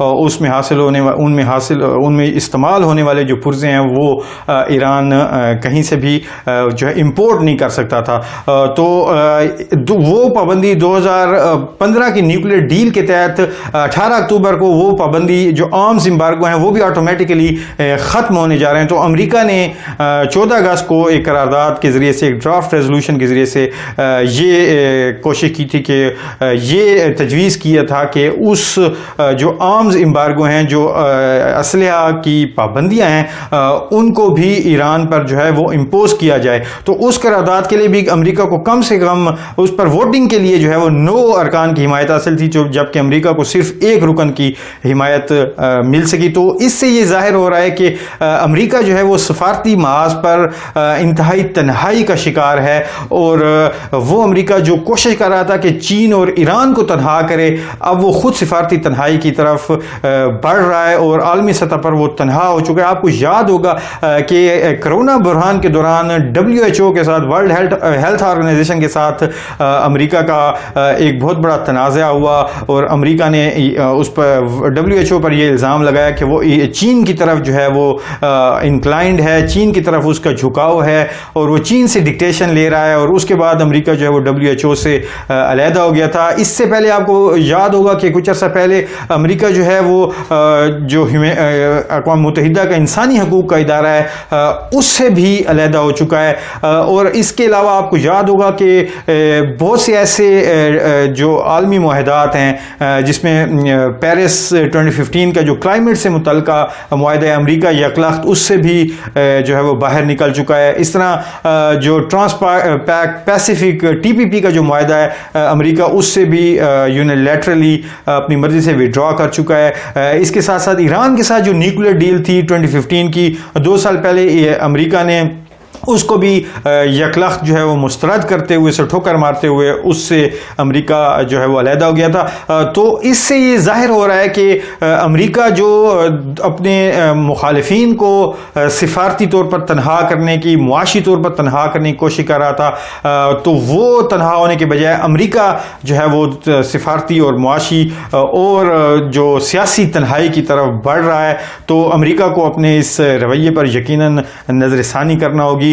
اس میں ان میں استعمال ہونے والے جو پرزے ہیں وہ ایران کہیں سے بھی جو ہے امپورٹ نہیں کر سکتا تھا. تو وہ پابندی 2015 کی نیوکلیئر ڈیل کے تحت 18 اکتوبر کو وہ پابندی جو آرمز امبارگو ہیں وہ بھی آٹومیٹکلی ختم ہونے جا رہے ہیں. تو امریکہ نے 14 اگست کو ایک قرارداد کے ذریعے سے, ایک ڈرافٹ ریزولوشن کے ذریعے سے یہ کوشش کی تھی کہ یہ تجویز کیا تھا کہ اس جو آرمز امبارگو ہیں, جو اسلحہ کی پابندیاں ہیں, ان کو بھی ایران پر جو ہے وہ امپوز کیا جائے. تو اس قرارداد کے لیے بھی امریکہ کو کم سے کم اس پر ووٹنگ کے لیے جو ہے وہ 9 ارکان کی حمایت حاصل تھی, جبکہ امریکہ کو صرف 1 رکن کی حمایت مل سکی. تو اس سے یہ ظاہر ہو رہا ہے کہ امریکہ جو ہے وہ سفارتی محاذ پر انتہائی تنہائی کا شکار ہے, اور وہ امریکہ جو کوشش کر رہا تھا کہ چین اور ایران کو تنہا کرے, اب وہ خود سفارتی تنہائی کی طرف بڑھ رہا ہے اور عالمی سطح پر وہ تنہا ہو چکا ہے. آپ کو یاد ہوگا کہ کرونا بحران کے دوران WHO کے ساتھ, ورلڈ ہیلتھ آرگنائزیشن کے ساتھ امریکہ کا ایک بہت بڑا تنازع ہوا, اور امریکہ نے اس پر WHO پر یہ الزام لگایا کہ وہ چین کی طرف جو ہے وہ انکلائنڈ ہے, چین کی طرف اس کا جھکاؤ ہے, اور وہ چین سے ڈکٹیشن لے رہا ہے. اور اس کے بعد امریکہ جو ہے وہ WHO سے علیحدہ ہو گیا تھا. اس سے پہلے آپ کو یاد ہوگا کہ کچھ عرصہ پہلے امریکہ جو ہے وہ جو اقوام متحدہ کا انسانی حقوق کا ادارہ ہے اس سے بھی علیحدہ ہو چکا ہے. اور اس کے علاوہ آپ کو یاد ہوگا کہ بہت سے ایسے جو عالمی معاہدات ہیں, جس میں پیرس 2015 کا جو کلائمیٹ سے متعلقہ معاہدہ ہے, امریکہ یکلخت اس سے بھی جو ہے وہ باہر نکل چکا ہے. اس طرح جو پیسیفک TPP کا جو معاہدہ ہے, امریکہ اس سے بھی یونیلیٹرلی اپنی مرضی سے وڈرا کر چکا ہے. اس کے ساتھ ساتھ ایران کے ساتھ جو نیوکلیئر ڈیل تھی 2015 کی, 2 سال پہلے امریکہ نے اس کو بھی یکلخت جو ہے وہ مسترد کرتے ہوئے, اسے ٹھوکر مارتے ہوئے اس سے امریکہ جو ہے وہ علیحدہ ہو گیا تھا. تو اس سے یہ ظاہر ہو رہا ہے کہ امریکہ جو اپنے مخالفین کو سفارتی طور پر تنہا کرنے کی, معاشی طور پر تنہا کرنے کی کوشش کر رہا تھا, تو وہ تنہا ہونے کے بجائے امریکہ جو ہے وہ سفارتی اور معاشی اور جو سیاسی تنہائی کی طرف بڑھ رہا ہے. تو امریکہ کو اپنے اس رویے پر یقیناً نظر ثانی کرنا ہوگی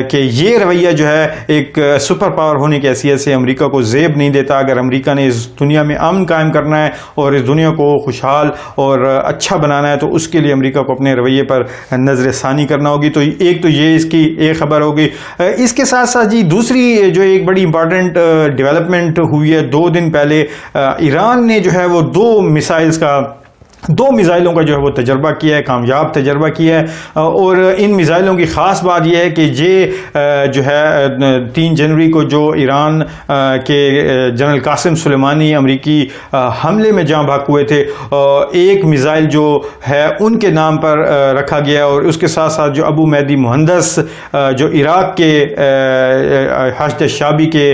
کہ یہ رویہ جو ہے ایک سپر پاور ہونے کی حیثیت سے امریکہ کو زیب نہیں دیتا. اگر امریکہ نے اس دنیا میں امن قائم کرنا ہے اور اس دنیا کو خوشحال اور اچھا بنانا ہے, تو اس کے لیے امریکہ کو اپنے رویے پر نظر ثانی کرنا ہوگی. تو ایک تو یہ اس کی ایک خبر ہوگی. اس کے ساتھ ساتھ جی دوسری جو ایک بڑی امپارٹنٹ ڈیولپمنٹ ہوئی ہے, 2 دن پہلے ایران نے جو ہے وہ 2 میزائلوں کا جو ہے وہ تجربہ کیا ہے, کامیاب تجربہ کیا ہے. اور ان میزائلوں کی خاص بات یہ ہے کہ یہ جو ہے 3 جنوری کو جو ایران کے جنرل قاسم سلیمانی امریکی حملے میں جاں بحق ہوئے تھے, ایک میزائل جو ہے ان کے نام پر رکھا گیا, اور اس کے ساتھ ساتھ جو ابو مہدی مہندس جو عراق کے حشد شعبی کے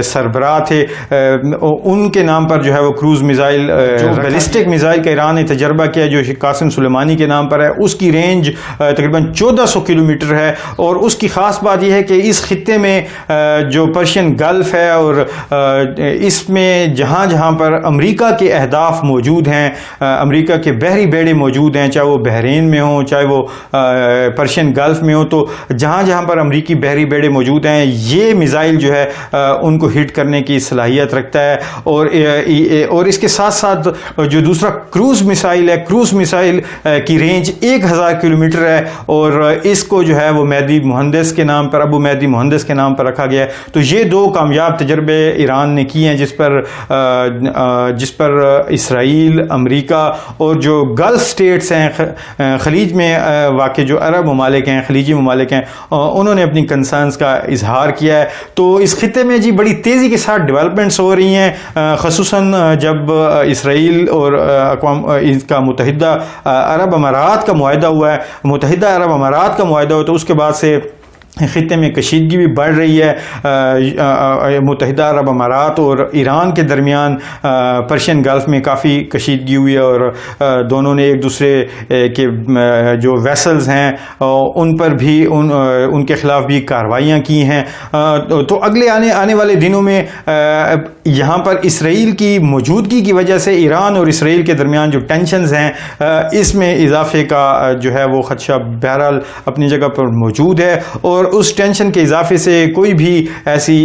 سربراہ تھے, ان کے نام پر جو ہے وہ کروز میزائل, جو بیلسٹک میزائل کا ایران نے تجربہ کیا جو قاسم سلیمانی کے نام پر ہے, اس کی رینج تقریباً 1400 کلومیٹر ہے. اور اس کی خاص بات یہ ہے کہ اس خطے میں جو پرشین گلف ہے, اور اس میں جہاں جہاں پر امریکہ کے اہداف موجود ہیں, امریکہ کے بحری بیڑے موجود ہیں, چاہے وہ بحرین میں ہوں, چاہے وہ پرشین گلف میں ہوں, تو جہاں جہاں پر امریکی بحری بیڑے موجود ہیں, یہ میزائل جو ہے ان کو ہٹ کرنے کی صلاحیت رکھتا ہے. اور اس کے ساتھ ساتھ جو دوسرا کروز میسائل کی رینج 1000 کلومیٹر ہے, اور اس کو جو ہے وہ مہدی مہندس کے نام پر, ابو مہدی مہندس کے نام پر رکھا گیا ہے. تو یہ 2 کامیاب تجربے ایران نے کیے ہیں, جس پر اسرائیل, امریکہ اور جو گلف سٹیٹس ہیں, خلیج میں واقع جو عرب ممالک ہیں, خلیجی ممالک ہیں, انہوں نے اپنی کنسرنز کا اظہار کیا ہے. تو اس خطے میں جی بڑی تیزی کے ساتھ ڈیولپمنٹس ہو رہی ہیں, خصوصاً جب اسرائیل اور اقوام کا متحدہ عرب امارات کا معاہدہ ہوا ہے, متحدہ عرب امارات کا معاہدہ ہوا, تو اس کے بعد سے خطے میں کشیدگی بھی بڑھ رہی ہے. متحدہ عرب امارات اور ایران کے درمیان پرشین گلف میں کافی کشیدگی ہوئی ہے اور دونوں نے ایک دوسرے کے جو ویسلز ہیں ان پر بھی ان کے خلاف بھی کارروائیاں کی ہیں. تو اگلے آنے والے دنوں میں یہاں پر اسرائیل کی موجودگی کی وجہ سے ایران اور اسرائیل کے درمیان جو ٹینشنز ہیں اس میں اضافے کا جو ہے وہ خدشہ بہرحال اپنی جگہ پر موجود ہے، اور اس ٹینشن کے اضافے سے کوئی بھی ایسی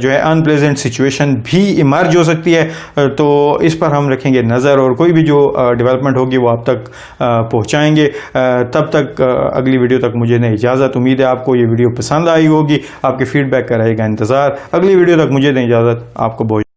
جو ہے ان پلیزنٹ سچویشن بھی ایمرج ہو سکتی ہے. تو اس پر ہم رکھیں گے نظر اور کوئی بھی جو ڈیولپمنٹ ہوگی وہ آپ تک پہنچائیں گے. تب تک اگلی ویڈیو تک مجھے دیں اجازت. امید ہے آپ کو یہ ویڈیو پسند آئی ہوگی. آپ کے فیڈ بیک کا رہے گا انتظار. اگلی ویڈیو تک مجھے دیں اجازت. آپ کو بہت